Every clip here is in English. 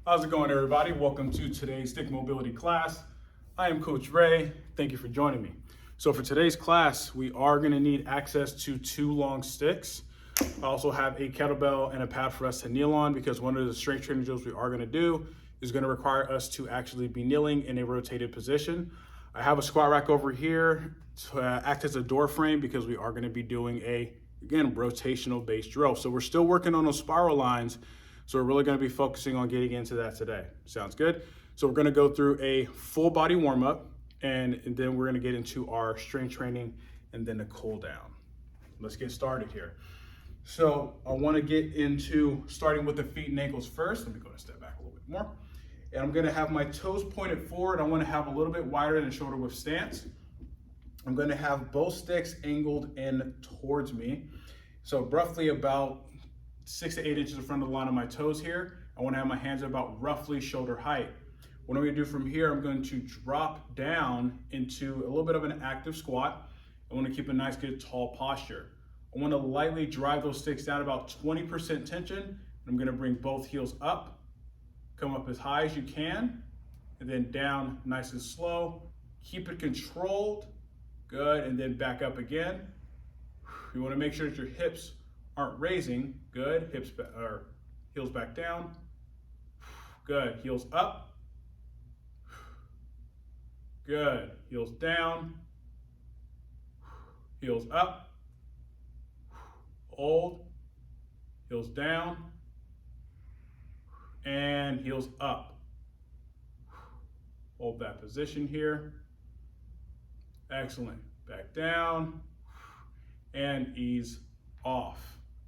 How's it going, everybody? Welcome to today's stick mobility class. I am Coach Ray. Thank you for joining me. So for today's class, we are going to need access to 2 long sticks. I also have a kettlebell and a pad for us to kneel on because one of the strength training drills we are going to do is going to require us to actually be kneeling in a rotated position. I have a squat rack over here to act as a door frame because we are going to be doing a, again, rotational based drill. So we're still working on those spiral lines. So we're really going to be focusing on getting into that today. Sounds good? So we're going to go through a full body warm up and then we're going to get into our strength training and then a cool down. Let's get started here. So I want to get into starting with the feet and ankles first. Let me go a step back a little bit more. And I'm going to have my toes pointed forward. I want to have a little bit wider than shoulder width stance. I'm going to have both sticks angled in towards me. So roughly about 6 to 8 inches in front of the line of my toes here. I want to have my hands about roughly shoulder height. What I'm going to do from here, I'm going to drop down into a little bit of an active squat. I want to keep a nice, good, tall posture. I want to lightly drive those sticks down about 20% tension. I'm going to bring both heels up, come up as high as you can, and then down nice and slow. Keep it controlled. Good, and then back up again. You want to make sure that your hips aren't raising. Good, hips or heels back down. Good, heels up. Good, heels down. Heels up. Hold. Heels down. And heels up. Hold that position here. Excellent. Back down and ease off.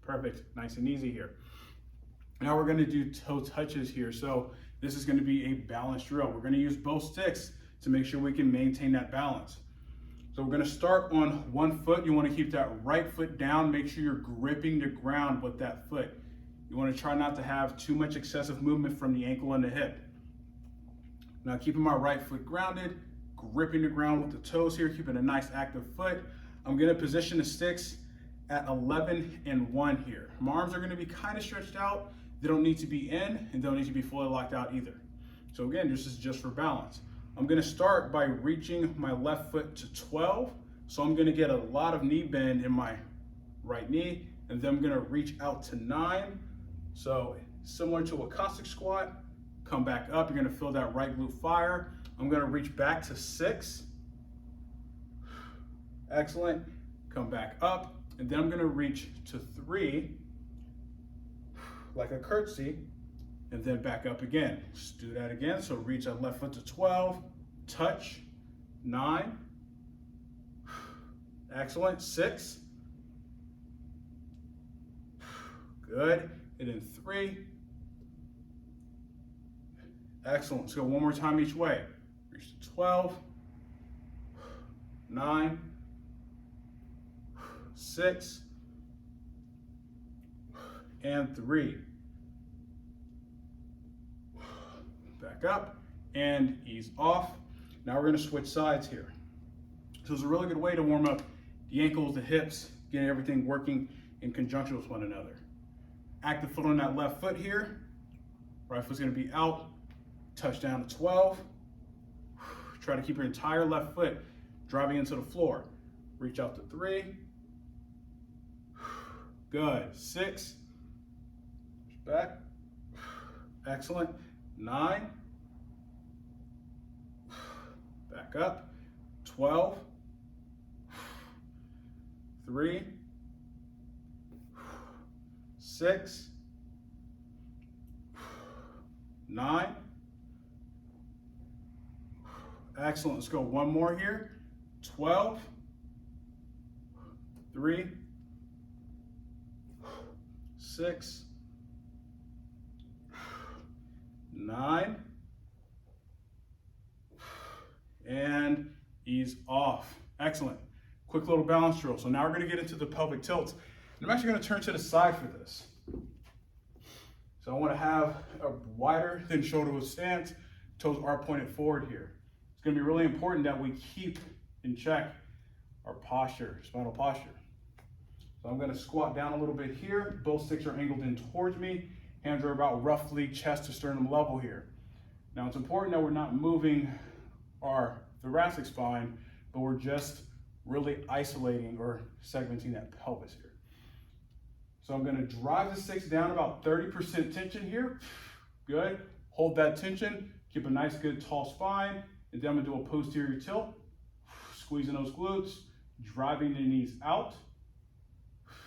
Perfect. Nice and easy here. Now we're going to do toe touches here. So this is going to be a balance drill. We're going to use both sticks to make sure we can maintain that balance. So we're going to start on one foot. You want to keep that right foot down. Make sure you're gripping the ground with that foot. You want to try not to have too much excessive movement from the ankle and the hip. Now keeping my right foot grounded, gripping the ground with the toes here, keeping a nice active foot. I'm going to position the sticks at 11 and 1 here. My arms are going to be kind of stretched out. They don't need to be in and don't need to be fully locked out either. So again, this is just for balance. I'm going to start by reaching my left foot to 12. So I'm going to get a lot of knee bend in my right knee, and then I'm going to reach out to 9. So similar to a Cossack squat, come back up. You're going to feel that right glute fire. I'm going to reach back to 6. Excellent. Come back up. And then I'm going to reach to 3, like a curtsy, and then back up again. Just do that again. So reach that left foot to 12, touch, 9. Excellent. 6. Good. And then 3. Excellent. Let's go one more time each way. Reach to 12, 9, 6, and 3. Back up and ease off. Now we're going to switch sides here. So it's a really good way to warm up the ankles, the hips, getting everything working in conjunction with one another. Active foot on that left foot here. Right foot's going to be out. Touch down to 12. Try to keep your entire left foot driving into the floor. Reach out to 3. Good. 6. Back. Excellent. 9. Back up. 12. 3. 6. 9. Excellent. Let's go one more here. 12. 3. 6. 9. And ease off. Excellent. Quick little balance drill. So now we're going to get into the pelvic tilt. And I'm actually going to turn to the side for this. So I want to have a wider than shoulder width stance. Toes are pointed forward here. It's going to be really important that we keep in check our posture, spinal posture. So I'm going to squat down a little bit here. Both sticks are angled in towards me. Hands are about roughly chest to sternum level here. Now it's important that we're not moving our thoracic spine, but we're just really isolating or segmenting that pelvis here. So I'm gonna drive the sticks down about 30% tension here. Good, hold that tension, keep a nice good tall spine, and then I'm gonna do a posterior tilt, squeezing those glutes, driving the knees out.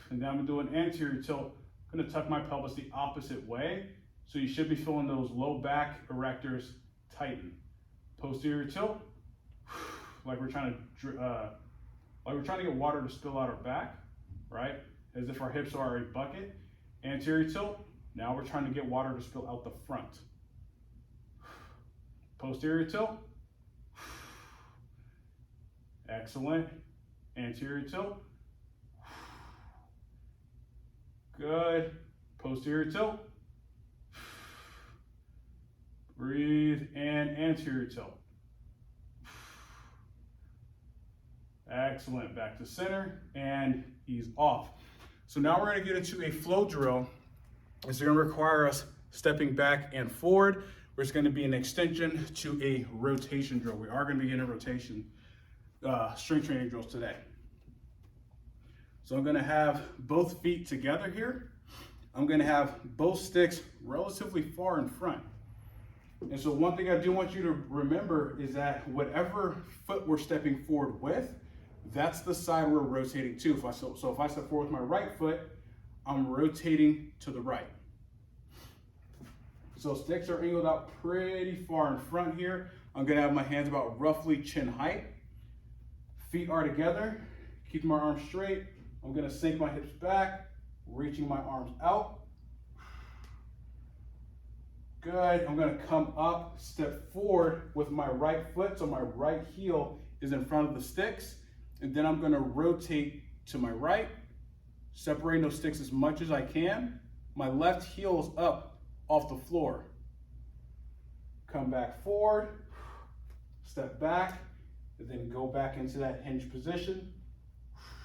And then I'm gonna do an anterior tilt. I'm gonna tuck my pelvis the opposite way. So you should be feeling those low back erectors tighten. Posterior tilt, like we're trying to get water to spill out our back, right? As if our hips are a bucket. Anterior tilt, now we're trying to get water to spill out the front. Posterior tilt, excellent. Anterior tilt, good. Posterior tilt, breathe, and anterior tilt. Excellent, back to center and ease off. So now we're gonna get into a flow drill. It's gonna require us stepping back and forward. It's gonna be an extension to a rotation drill. We are gonna be getting rotation strength training drills today. So I'm gonna have both feet together here. I'm gonna have both sticks relatively far in front. And so one thing I do want you to remember is that whatever foot we're stepping forward with, that's the side we're rotating to. If I step forward with my right foot, I'm rotating to the right. So sticks are angled out pretty far in front here. I'm gonna have my hands about roughly chin height. Feet are together, keep my arms straight. I'm gonna sink my hips back, reaching my arms out. Good, I'm gonna come up, step forward with my right foot, so my right heel is in front of the sticks, and then I'm gonna rotate to my right, separating those sticks as much as I can. My left heel is up off the floor. Come back forward, step back, and then go back into that hinge position,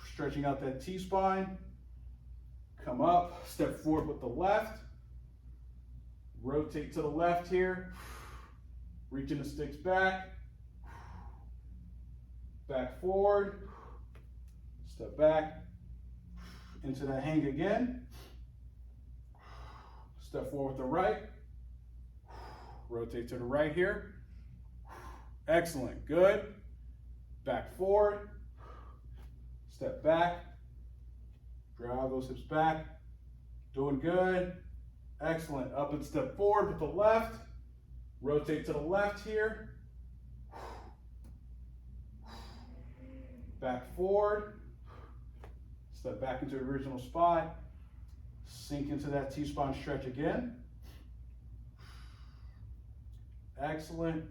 stretching out that T-spine. Come up, step forward with the left, rotate to the left here, reaching the sticks back, back forward, step back, into that hang again, step forward with the right, rotate to the right here, excellent, good, back forward, step back, drive those hips back, doing good. Excellent, up and step forward with the left, rotate to the left here, back forward, step back into the original spot, sink into that T-spine stretch again. Excellent,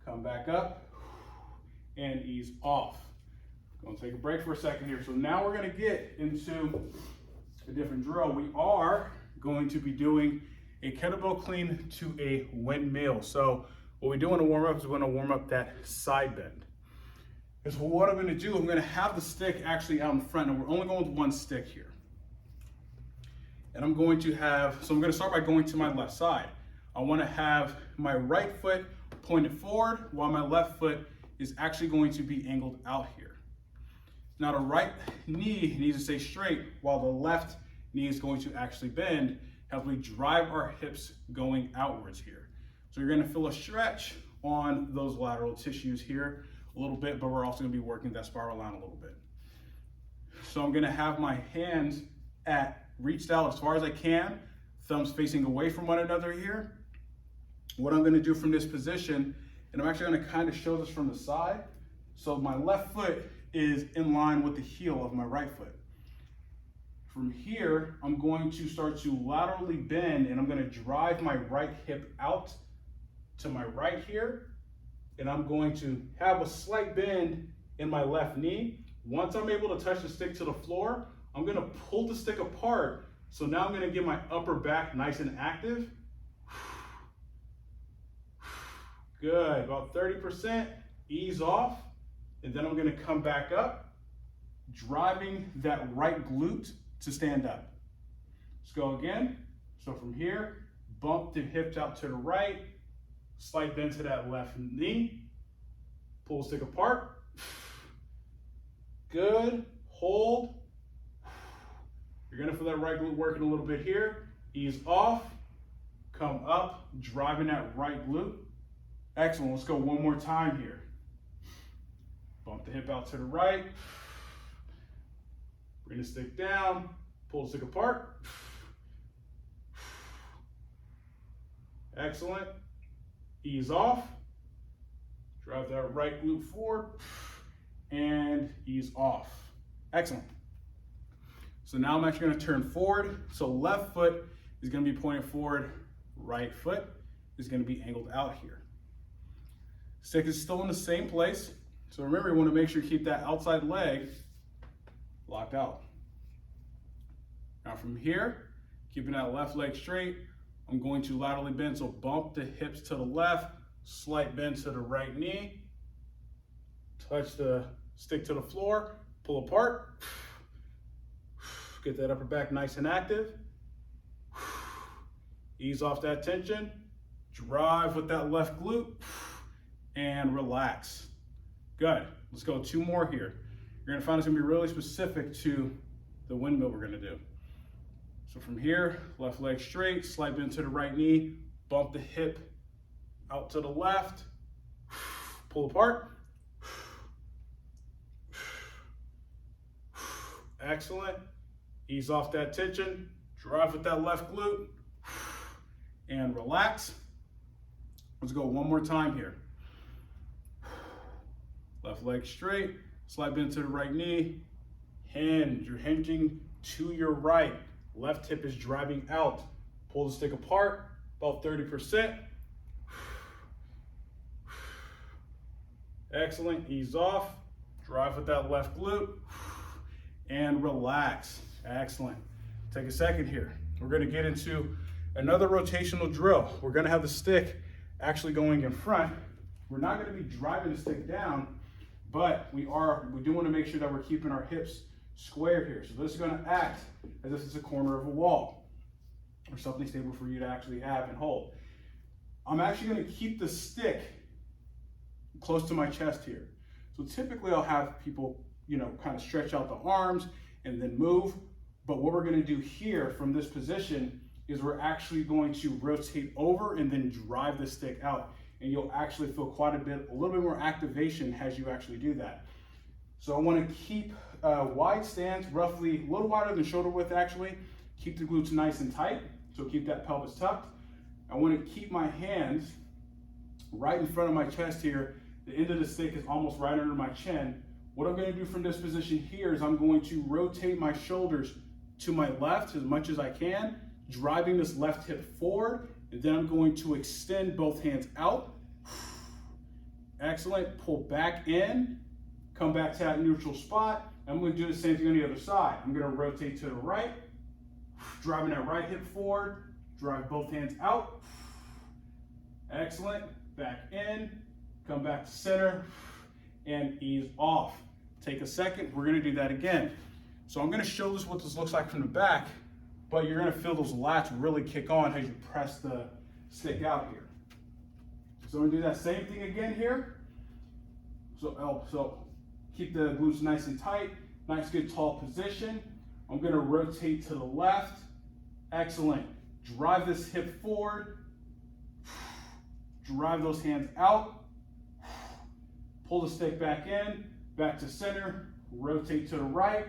come back up and ease off. Gonna take a break for a second here. So now we're gonna get into a different drill. We are going to be doing a kettlebell clean to a windmill. So what we do in a warm up is we're going to warm up that side bend. And so what I'm going to do, I'm going to have the stick actually out in front, and we're only going with one stick here. And I'm going to start by going to my left side. I want to have my right foot pointed forward while my left foot is actually going to be angled out here. Now the right knee needs to stay straight while the left knee is going to actually bend as we drive our hips going outwards here. So you're gonna feel a stretch on those lateral tissues here a little bit, but we're also gonna be working that spiral line a little bit. So I'm gonna have my hands reached out as far as I can, thumbs facing away from one another here. What I'm gonna do from this position, and I'm actually gonna kind of show this from the side. So my left foot is in line with the heel of my right foot. From here, I'm going to start to laterally bend, and I'm gonna drive my right hip out to my right here, and I'm going to have a slight bend in my left knee. Once I'm able to touch the stick to the floor, I'm gonna pull the stick apart. So now I'm gonna get my upper back nice and active. Good, about 30%, ease off, and then I'm gonna come back up, driving that right glute to stand up. Let's go again. So from here, bump the hips out to the right, slight bend to that left knee, pull the stick apart. Good, hold. You're gonna feel that right glute working a little bit here. Ease off, come up, driving that right glute. Excellent, let's go one more time here. Bump the hip out to the right. Bring the stick down, pull the stick apart. Excellent. Ease off. Drive that right glute forward and ease off. Excellent. So now I'm actually going to turn forward. So left foot is going to be pointed forward. Right foot is going to be angled out here. Stick is still in the same place. So remember, you want to make sure you keep that outside leg locked out. Now from here, keeping that left leg straight, I'm going to laterally bend. So bump the hips to the left, slight bend to the right knee, touch the stick to the floor, pull apart, get that upper back nice and active, ease off that tension, drive with that left glute, and relax. Good, let's go 2 more here. You're gonna find it's gonna be really specific to the windmill we're gonna do. So from here, left leg straight, slight bend to the right knee, bump the hip out to the left, pull apart. Excellent. Ease off that tension, drive with that left glute, and relax. Let's go one more time here. Left leg straight, slight bend to the right knee, hinge. You're hinging to your right. Left hip is driving out. Pull the stick apart, about 30%. Excellent, ease off. Drive with that left glute and relax. Excellent. Take a second here. We're gonna get into another rotational drill. We're gonna have the stick actually going in front. We're not gonna be driving the stick down, but we do wanna make sure that we're keeping our hips square here. So this is gonna act as if it's a corner of a wall or something stable for you to actually have and hold. I'm actually gonna keep the stick close to my chest here. So typically I'll have people, kind of stretch out the arms and then move. But what we're gonna do here from this position is we're actually going to rotate over and then drive the stick out. And you'll actually feel quite a little bit more activation as you actually do that. So I wanna keep wide stance, roughly a little wider than shoulder width actually. Keep the glutes nice and tight, so keep that pelvis tucked. I wanna keep my hands right in front of my chest here. The end of the stick is almost right under my chin. What I'm gonna do from this position here is I'm going to rotate my shoulders to my left as much as I can, driving this left hip forward, and then I'm going to extend both hands out. Excellent, pull back in, come back to that neutral spot. I'm gonna do the same thing on the other side. I'm gonna rotate to the right, driving that right hip forward, drive both hands out. Excellent, back in, come back to center, and ease off. Take a second, we're gonna do that again. So I'm gonna show this what this looks like from the back, but you're gonna feel those lats really kick on as you press the stick out here. So I'm gonna do that same thing again here. So keep the glutes nice and tight, nice good tall position. I'm gonna rotate to the left. Excellent. Drive this hip forward. Drive those hands out. Pull the stick back in, back to center, rotate to the right,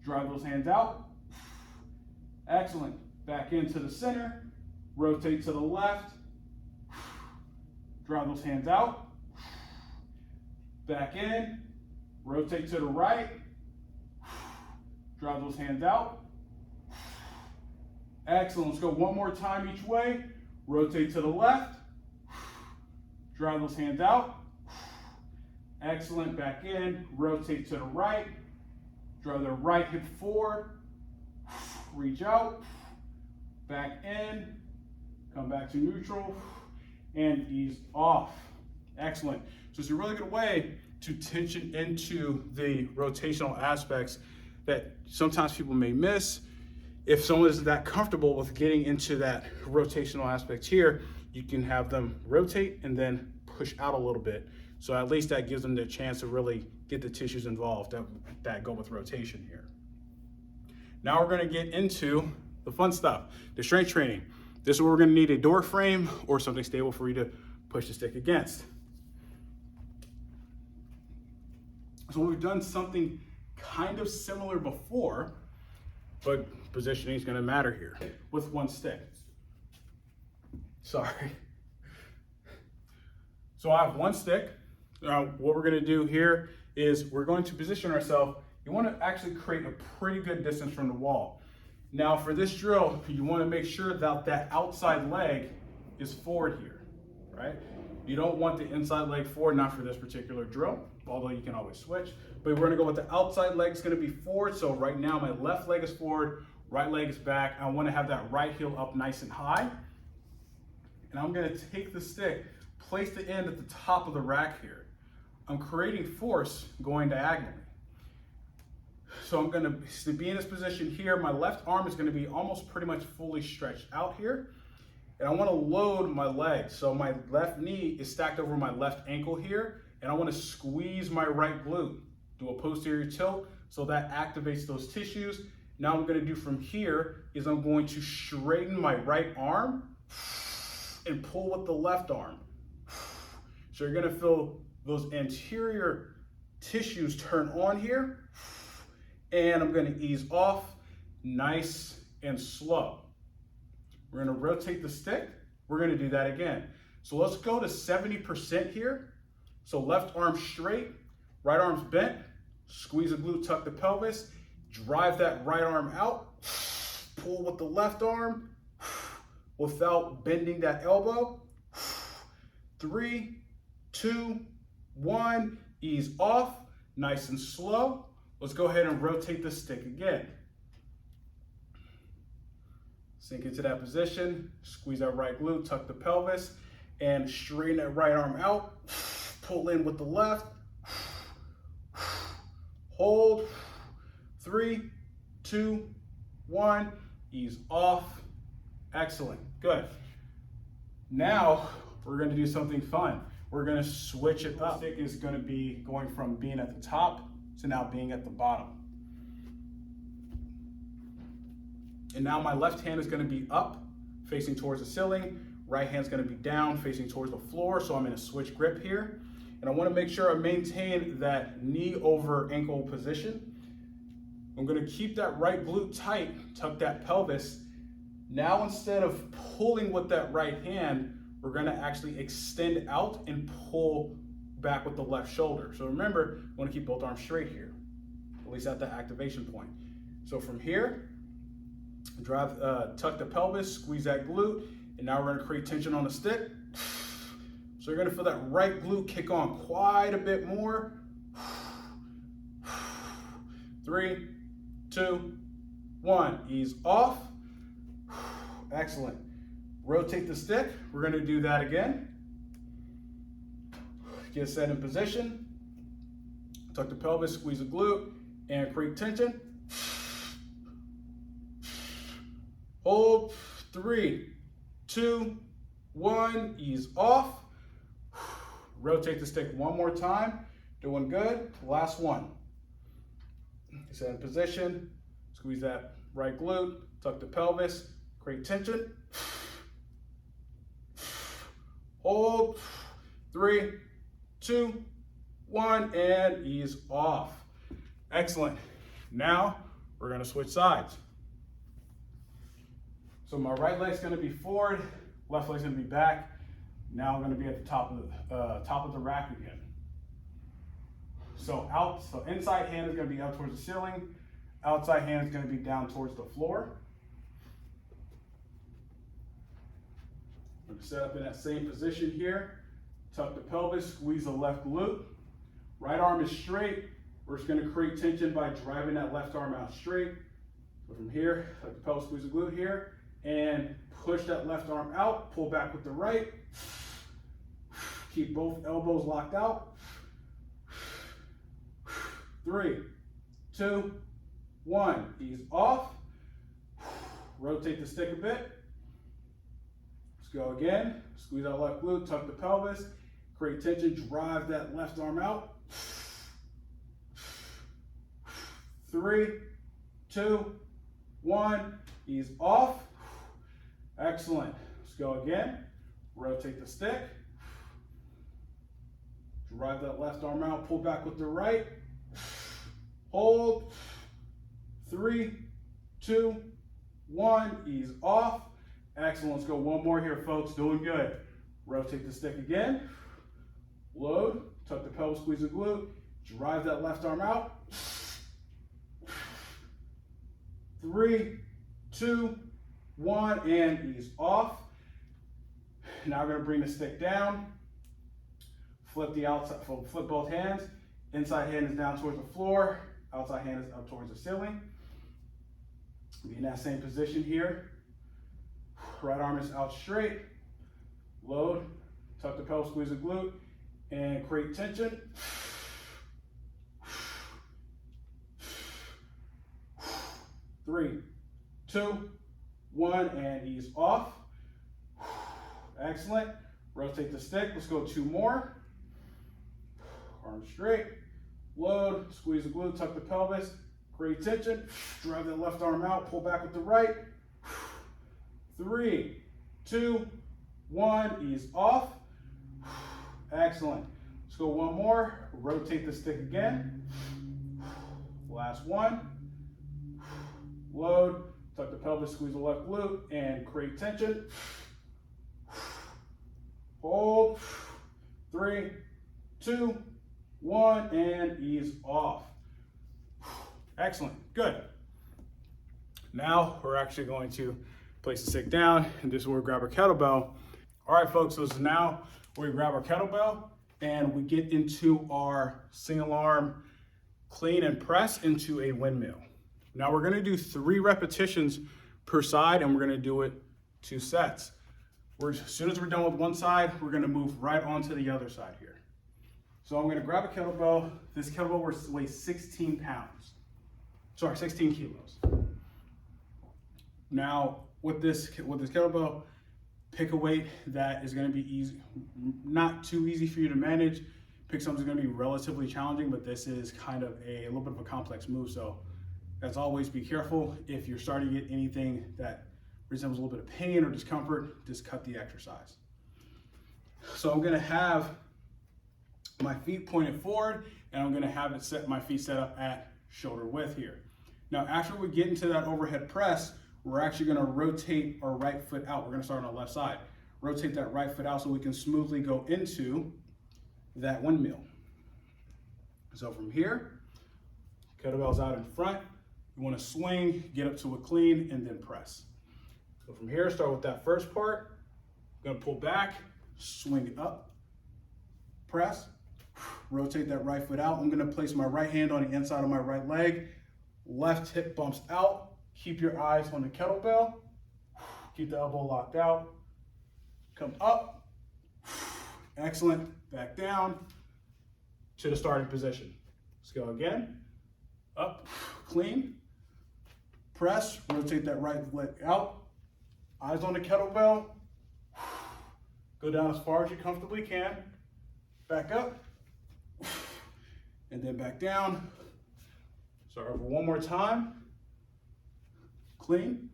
drive those hands out. Excellent. Back into the center, rotate to the left, drive those hands out. Back in, rotate to the right, drive those hands out. Excellent. Let's go one more time each way. Rotate to the left, drive those hands out. Excellent, back in, rotate to the right, drive the right hip forward, reach out, back in, come back to neutral, and ease off. Excellent. So it's a really good way to tension into the rotational aspects that sometimes people may miss. if someone is that comfortable with getting into that rotational aspect here, you can have them rotate and then push out a little bit. So at least that gives them the chance to really get the tissues involved that go with rotation here. Now we're gonna get into the fun stuff, the strength training. This is where we're gonna need a door frame or something stable for you to push the stick against. So we've done something kind of similar before, but positioning is gonna matter here with one stick. Sorry. So I have one stick. Now what we're gonna do here is we're going to position ourselves. You wanna actually create a pretty good distance from the wall. Now for this drill, you wanna make sure that that outside leg is forward here, right? You don't want the inside leg forward, not for this particular drill, although you can always switch. But we're gonna go with the outside leg is gonna be forward. So right now my left leg is forward, right leg is back. I wanna have that right heel up nice and high. And I'm gonna take the stick, place the end at the top of the rack here. I'm creating force going diagonally. So I'm gonna be in this position here. My left arm is gonna be almost pretty much fully stretched out here. And I wanna load my leg. So my left knee is stacked over my left ankle here. And I wanna squeeze my right glute. Do a posterior tilt so that activates those tissues. Now what I'm gonna do from here is I'm going to straighten my right arm and pull with the left arm. So you're gonna feel those anterior tissues turn on here. And I'm gonna ease off nice and slow. We're gonna rotate the stick. We're gonna do that again. So let's go to 70% here. So left arm straight, right arm's bent, squeeze the glute, tuck the pelvis, drive that right arm out, pull with the left arm without bending that elbow. 3, 2, 1, ease off, nice and slow. Let's go ahead and rotate the stick again. Sink into that position, squeeze that right glute, tuck the pelvis, and straighten that right arm out. Pull in with the left. Hold. 3, 2, 1, ease off. Excellent, good. Now we're gonna do something fun. We're gonna switch it up. The stick is gonna be going from being at the top to now being at the bottom. And now my left hand is gonna be up, facing towards the ceiling. Right hand's gonna be down, facing towards the floor. So I'm in a switch grip here. And I wanna make sure I maintain that knee over ankle position. I'm gonna keep that right glute tight, tuck that pelvis. Now instead of pulling with that right hand, we're gonna actually extend out and pull back with the left shoulder. So remember, we wanna keep both arms straight here, at least at the activation point. So from here, drive, tuck the pelvis, squeeze that glute, and now we're gonna create tension on the stick. So you're gonna feel that right glute kick on quite a bit more. 3, 2, 1, ease off. Excellent. Rotate the stick. We're gonna do that again. Get set in position. Tuck the pelvis, squeeze the glute, and create tension. Hold. 3, 2, 1, ease off. Rotate the stick one more time. Doing good. Last one. Set in position. Squeeze that right glute. Tuck the pelvis. Create tension. Hold. 3, 2, 1, and ease off. Excellent. Now we're going to switch sides. So my right leg's going to be forward, left leg's going to be back. Now I'm going to be at the top of the rack again. So inside hand is going to be up towards the ceiling. Outside hand is going to be down towards the floor. I'm going to set up in that same position here. Tuck the pelvis, squeeze the left glute. Right arm is straight. We're just going to create tension by driving that left arm out straight. So from here, tuck the pelvis, squeeze the glute here, and push that left arm out. Pull back with the right. Keep both elbows locked out. 3, 2, 1, ease off. Rotate the stick a bit. Let's go again. Squeeze out left glute, tuck the pelvis, create tension, drive that left arm out. 3, 2, 1, ease off. Excellent. Let's go again. Rotate the stick. Drive that left arm out, pull back with the right. Hold. 3, 2, 1, ease off. Excellent. Let's go one more here, folks. Doing good. Rotate the stick again. Load. Tuck the pelvis, squeeze the glute. Drive that left arm out. 3, 2, 1, and ease off. Now we're going to bring the stick down. Flip the outside, flip both hands. Inside hand is down towards the floor. Outside hand is up towards the ceiling. Be in that same position here. Right arm is out straight. Load, tuck the pelvis, squeeze the glute, and create tension. 3, 2, 1, and ease off. Excellent. Rotate the stick. Let's go 2 more. Arm straight. Load, squeeze the glute, tuck the pelvis, create tension. Drive that left arm out, pull back with the right. 3, 2, 1, ease off. Excellent. Let's go one more. Rotate the stick again. Last one. Load, tuck the pelvis, squeeze the left glute, and create tension. Hold. 3, 2, 1, and ease off. Excellent. Good. Now we're actually going to place the stick down, and this is where we grab our kettlebell. All right, folks, so this is now where we grab our kettlebell and we get into our single arm clean and press into a windmill. Now we're gonna do 3 repetitions per side, and we're gonna do it 2 sets. As soon as we're done with one side, we're gonna move right onto the other side here. So I'm gonna grab a kettlebell. This kettlebell weighs 16 pounds. Sorry, 16 kilos. Now, with this kettlebell, pick a weight that is going to be easy, not too easy for you to manage. Pick something that's going to be relatively challenging, but this is kind of a little bit of a complex move. So, as always, be careful. If you're starting to get anything that resembles a little bit of pain or discomfort, just cut the exercise. So I'm going to have my feet pointed forward, and I'm going to have my feet set up at shoulder width here. Now, after we get into that overhead press, we're actually going to rotate our right foot out. We're going to start on the left side. Rotate that right foot out so we can smoothly go into that windmill. So from here, kettlebell's out in front. You want to swing, get up to a clean, and then press. So from here, start with that first part. I'm going to pull back, swing up, press, rotate that right foot out. I'm going to place my right hand on the inside of my right leg. Left hip bumps out. Keep your eyes on the kettlebell. Keep the elbow locked out. Come up. Excellent. Back down to the starting position. Let's go again. Up, clean. Press, rotate that right leg out. Eyes on the kettlebell. Go down as far as you comfortably can. Back up. And then back down. Start over one more time. Clean,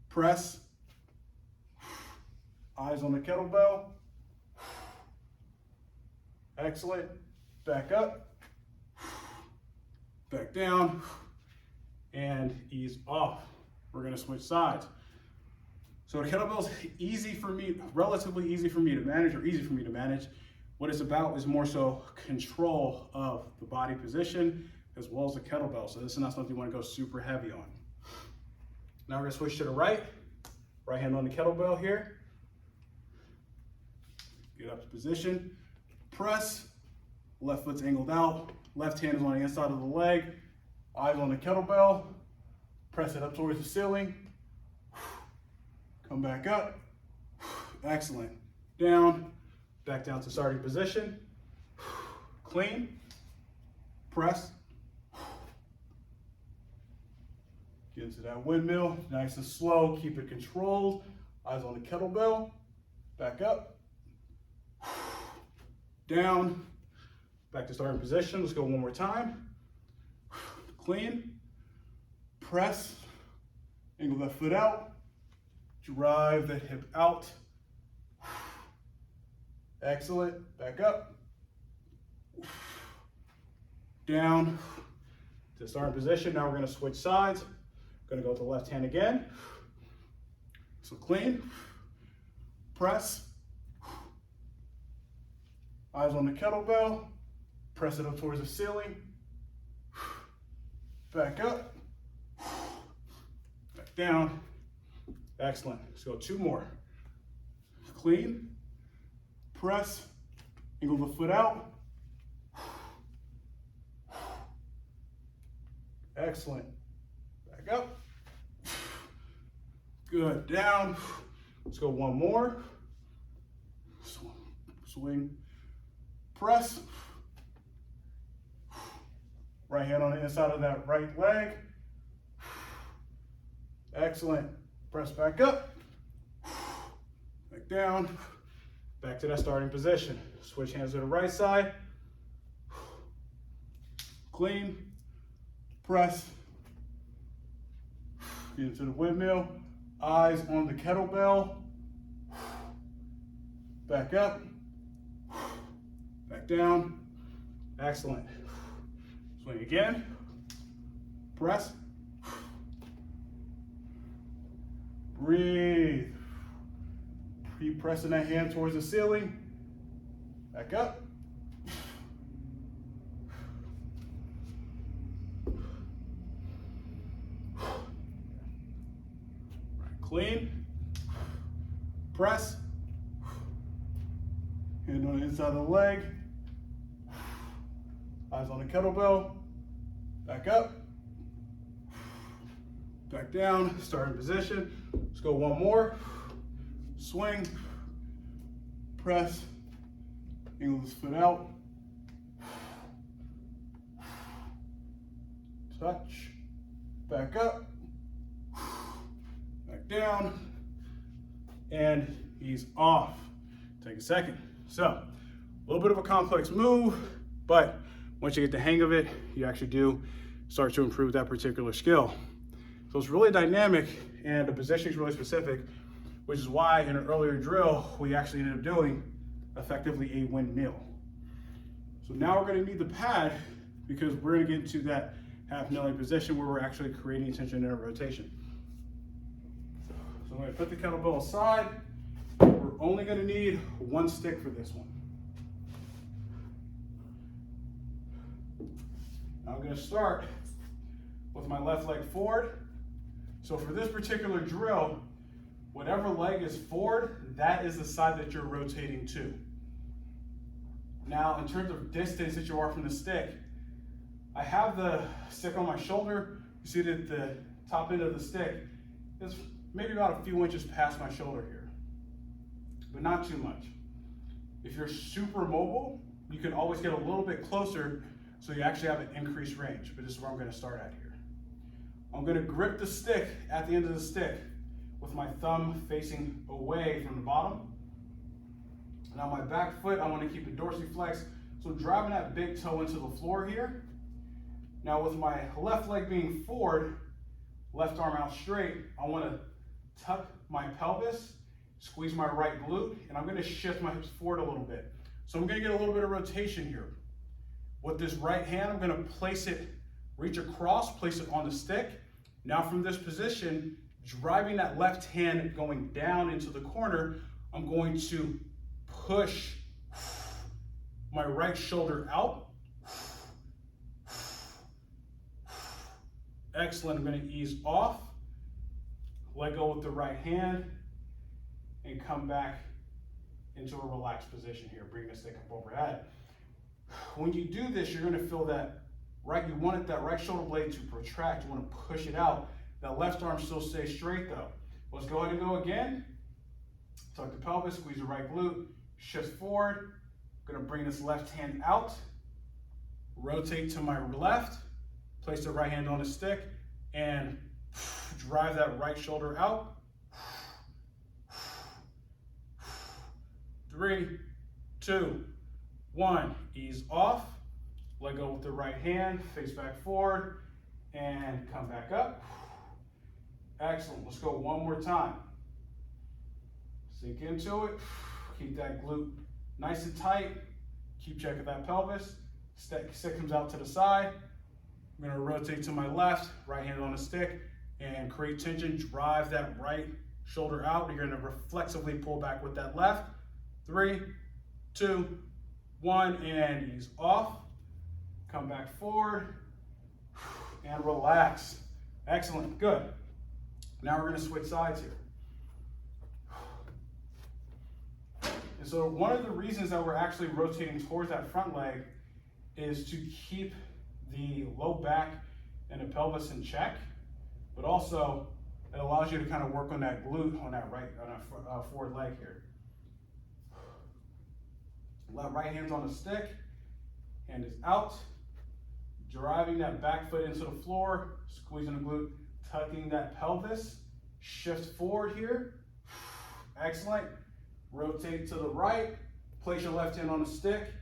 press, eyes on the kettlebell. Excellent. Back up, back down, and ease off. We're gonna switch sides. So the kettlebell's easy for me, relatively easy for me to manage, or easy for me to manage. What it's about is more so control of the body position as well as the kettlebell. So this is not something you wanna go super heavy on. Now we're gonna switch to the right. Right hand on the kettlebell here. Get up to position. Press. Left foot's angled out. Left hand is on the inside of the leg. Eyes on the kettlebell. Press it up towards the ceiling. Come back up. Excellent. Down. Back down to starting position. Clean. Press. Get into that windmill, nice and slow, keep it controlled. Eyes on the kettlebell, back up, down, back to starting position. Let's go one more time. Clean, press, angle that foot out, drive that hip out. Excellent, back up, down to starting position. Now we're gonna switch sides. Gonna go with the left hand again. So clean, press, eyes on the kettlebell, press it up towards the ceiling, back up, back down. Excellent. Let's go two more. Clean, press, angle the foot out. Excellent. Back up. Good, down. Let's go one more. Swing, press. Right hand on the inside of that right leg. Excellent. Press back up. Back down. Back to that starting position. Switch hands to the right side. Clean, press. Get into the windmill. Eyes on the kettlebell. Back up. Back down. Excellent. Swing again. Press. Breathe. Keep pressing that hand towards the ceiling. Back up. Clean, press, hand on the inside of the leg, eyes on the kettlebell, back up, back down, starting position. Let's go one more. Swing, press, angle this foot out, touch, back up, down, and he's off. Take a second. So, a little bit of a complex move, but once you get the hang of it, you actually do start to improve that particular skill. So it's really dynamic, and the position is really specific, which is why in an earlier drill, we actually ended up doing effectively a windmill. So now we're gonna need the pad because we're gonna get into that half kneeling position where we're actually creating tension in a rotation. So I'm going to put the kettlebell aside. We're only going to need one stick for this one. Now I'm going to start with my left leg forward. So for this particular drill, whatever leg is forward, that is the side that you're rotating to. Now in terms of distance that you are from the stick, I have the stick on my shoulder. You see that the top end of the stick is maybe about a few inches past my shoulder here, but not too much. If you're super mobile, you can always get a little bit closer so you actually have an increased range, but this is where I'm gonna start at here. I'm gonna grip the stick at the end of the stick with my thumb facing away from the bottom. Now my back foot, I wanna keep it dorsiflexed, so driving that big toe into the floor here. Now with my left leg being forward, left arm out straight, I wanna tuck my pelvis, squeeze my right glute, and I'm gonna shift my hips forward a little bit. So I'm gonna get a little bit of rotation here. With this right hand, I'm gonna place it, reach across, place it on the stick. Now from this position, driving that left hand going down into the corner, I'm going to push my right shoulder out. Excellent, I'm gonna ease off. Let go with the right hand and come back into a relaxed position here. Bring the stick up overhead. When you do this, you're gonna feel that you want that right shoulder blade to protract. You wanna push it out. That left arm still stays straight though. Let's go ahead and go again. Tuck the pelvis, squeeze the right glute, shift forward. Gonna bring this left hand out. Rotate to my left, place the right hand on the stick, and Drive that right shoulder out. 3, 2, 1. Ease off. Let go with the right hand. Face back forward and come back up. Excellent. Let's go one more time. Sink into it. Keep that glute nice and tight. Keep checking that pelvis. Stick comes out to the side. I'm going to rotate to my left, right hand on the stick, and create tension. Drive that right shoulder out. You're going to reflexively pull back with that left. 3, 2, 1, and ease off. Come back forward and relax. Excellent. Good. Now we're going to switch sides here. And so one of the reasons that we're actually rotating towards that front leg is to keep the low back and the pelvis in check, but also it allows you to kind of work on that glute on that forward leg here. Left right hand's on the stick, hand is out, driving that back foot into the floor, squeezing the glute, tucking that pelvis, shift forward here. Excellent. Rotate to the right, place your left hand on the stick,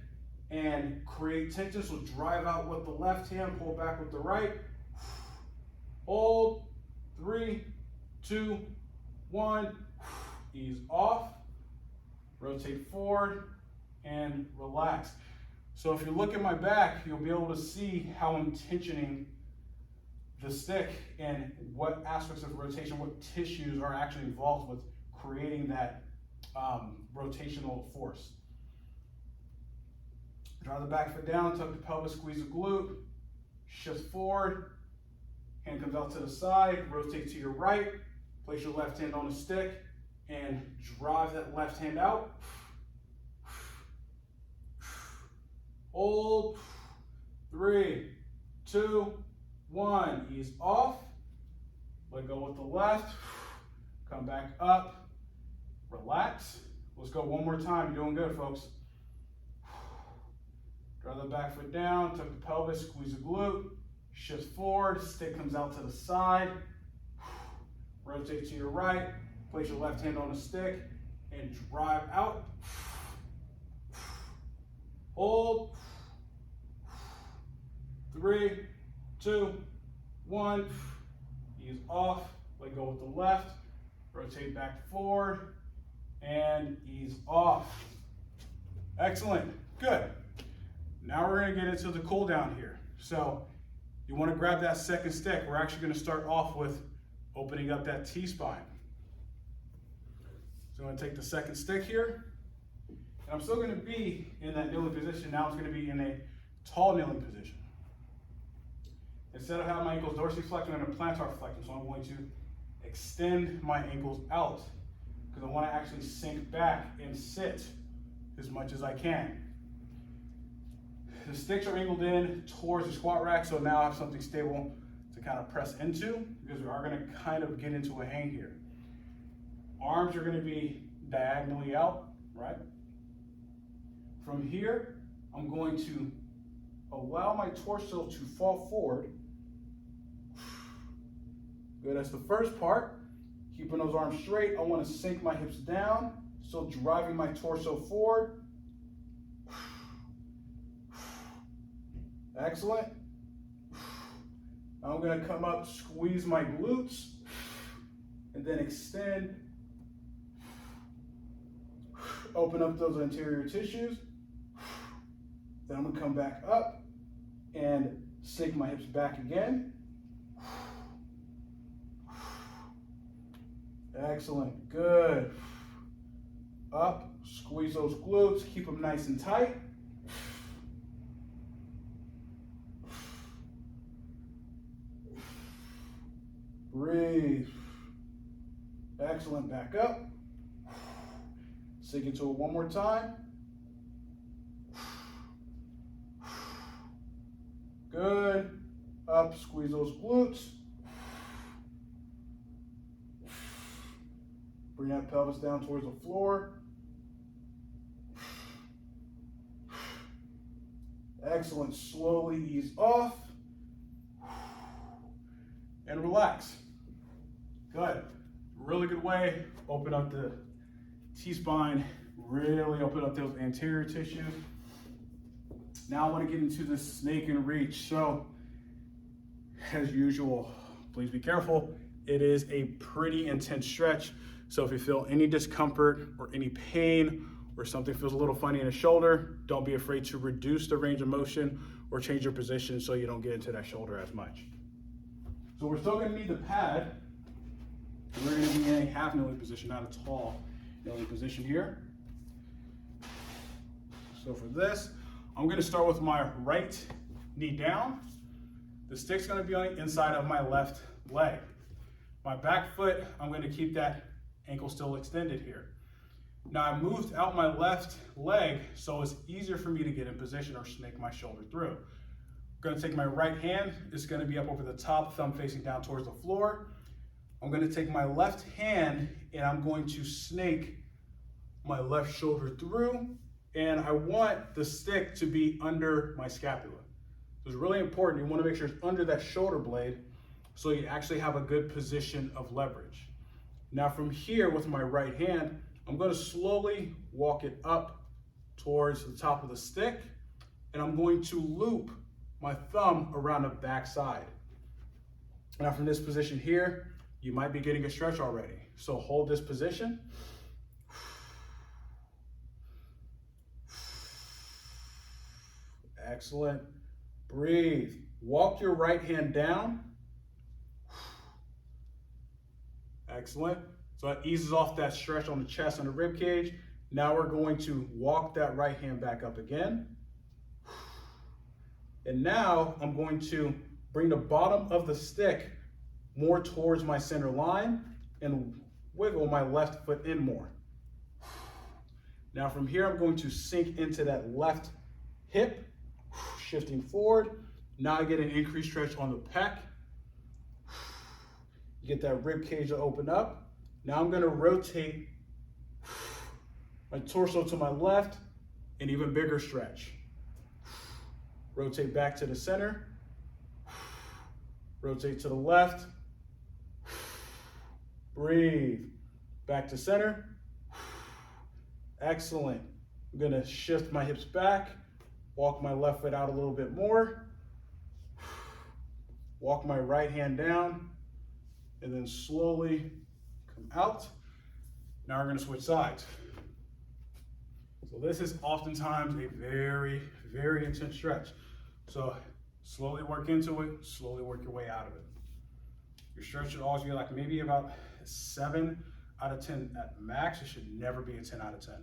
and create tension. So drive out with the left hand, pull back with the right. Hold. 3, 2, 1. Ease off. Rotate forward and relax. So if you look at my back, you'll be able to see how I'm tensioning the stick and what aspects of rotation, what tissues are actually involved with creating that rotational force. Drive the back foot down, tuck the pelvis, squeeze the glute, shift forward, hand comes out to the side, rotate to your right, place your left hand on the stick, and drive that left hand out. Hold. 3, 2, 1. Ease off. Let go with the left. Come back up. Relax. Let's go one more time. You're doing good, folks. Drive the back foot down, tuck the pelvis, squeeze the glute, shift forward, stick comes out to the side, rotate to your right, place your left hand on the stick, and drive out. Hold. 3, 2, 1. Ease off, let go with the left, rotate back forward, and ease off. Excellent, good. Now we're going to get into the cool down here. So you want to grab that second stick. We're actually going to start off with opening up that T-spine. So I'm going to take the second stick here. And I'm still going to be in that kneeling position. Now it's going to be in a tall kneeling position. Instead of having my ankles dorsiflected, I'm going to plantar flex them. So I'm going to extend my ankles out because I want to actually sink back and sit as much as I can. The sticks are angled in towards the squat rack, so now I have something stable to kind of press into because we are going to kind of get into a hang here. Arms are going to be diagonally out, right? From here, I'm going to allow my torso to fall forward. Good, that's the first part. Keeping those arms straight, I want to sink my hips down, still driving my torso forward. Excellent. Now I'm going to come up, squeeze my glutes, and then extend. Open up those anterior tissues. Then I'm going to come back up and sink my hips back again. Excellent. Good. Up, squeeze those glutes, keep them nice and tight. Breathe. Excellent. Back up. Sink into it one more time. Good. Up, squeeze those glutes. Bring that pelvis down towards the floor. Excellent. Slowly ease off and relax. Good. Really good way. Open up the T-spine. Really open up those anterior tissues. Now I want to get into the snake and reach. So, as usual, please be careful. It is a pretty intense stretch. So if you feel any discomfort or any pain or something feels a little funny in the shoulder, don't be afraid to reduce the range of motion or change your position so you don't get into that shoulder as much. So we're still going to need the pad. We're going to be in a half kneeling position, not a tall kneeling position here. So for this, I'm going to start with my right knee down. The stick's going to be on the inside of my left leg. My back foot, I'm going to keep that ankle still extended here. Now I moved out my left leg so it's easier for me to get in position or snake my shoulder through. I'm going to take my right hand, it's going to be up over the top, thumb facing down towards the floor. I'm going to take my left hand and I'm going to snake my left shoulder through, and I want the stick to be under my scapula. So it's really important, you want to make sure it's under that shoulder blade so you actually have a good position of leverage. Now from here with my right hand, I'm going to slowly walk it up towards the top of the stick, and I'm going to loop my thumb around the back side. Now from this position here, you might be getting a stretch already. So hold this position. Excellent. Breathe. Walk your right hand down. Excellent. So that eases off that stretch on the chest and the rib cage. Now we're going to walk that right hand back up again. And now I'm going to bring the bottom of the stick more towards my center line and wiggle my left foot in more. Now from here, I'm going to sink into that left hip, shifting forward. Now I get an increased stretch on the pec. You get that rib cage to open up. Now I'm going to rotate my torso to my left, an even bigger stretch. Rotate back to the center. Rotate to the left. Breathe. Back to center. Excellent. I'm going to shift my hips back. Walk my left foot out a little bit more. Walk my right hand down. And then slowly come out. Now we're going to switch sides. So this is oftentimes a very, very intense stretch. So slowly work into it, slowly work your way out of it. Your stretch should always be like maybe about 7 out of 10 at max. It should never be a 10 out of 10.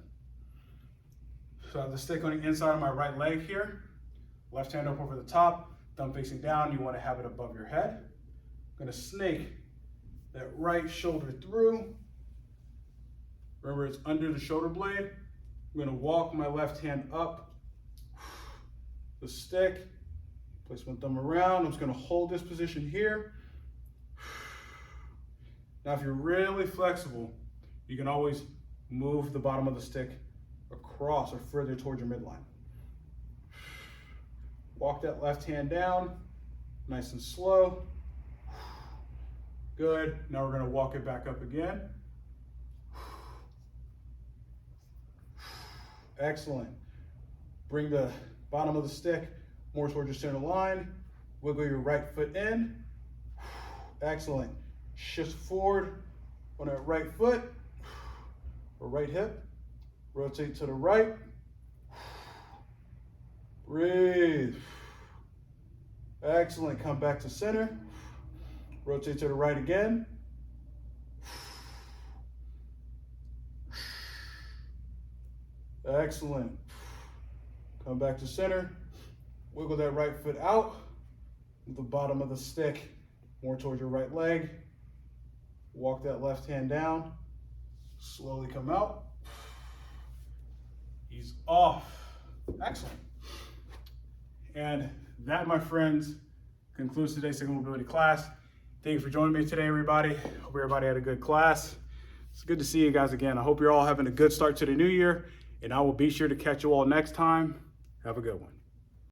So I have the stick on the inside of my right leg here. Left hand up over the top, thumb facing down. You want to have it above your head. I'm going to snake that right shoulder through. Remember, it's under the shoulder blade. I'm going to walk my left hand up the stick, place my thumb around. I'm just going to hold this position here. Now, if you're really flexible, you can always move the bottom of the stick across or further towards your midline. Walk that left hand down, nice and slow. Good. Now we're going to walk it back up again. Excellent. Bring the bottom of the stick more towards your center line. Wiggle your right foot in. Excellent. Shift forward on that right foot or right hip. Rotate to the right. Breathe. Excellent. Come back to center. Rotate to the right again. Excellent. Come back to center. Wiggle that right foot out with the bottom of the stick more towards your right leg. Walk that left hand down. Slowly come out. Ease off. Excellent. And that, my friends, concludes today's Sigma Mobility class. Thank you for joining me today, everybody. Hope everybody had a good class. It's good to see you guys again. I hope you're all having a good start to the new year, and I will be sure to catch you all next time. Have a good one.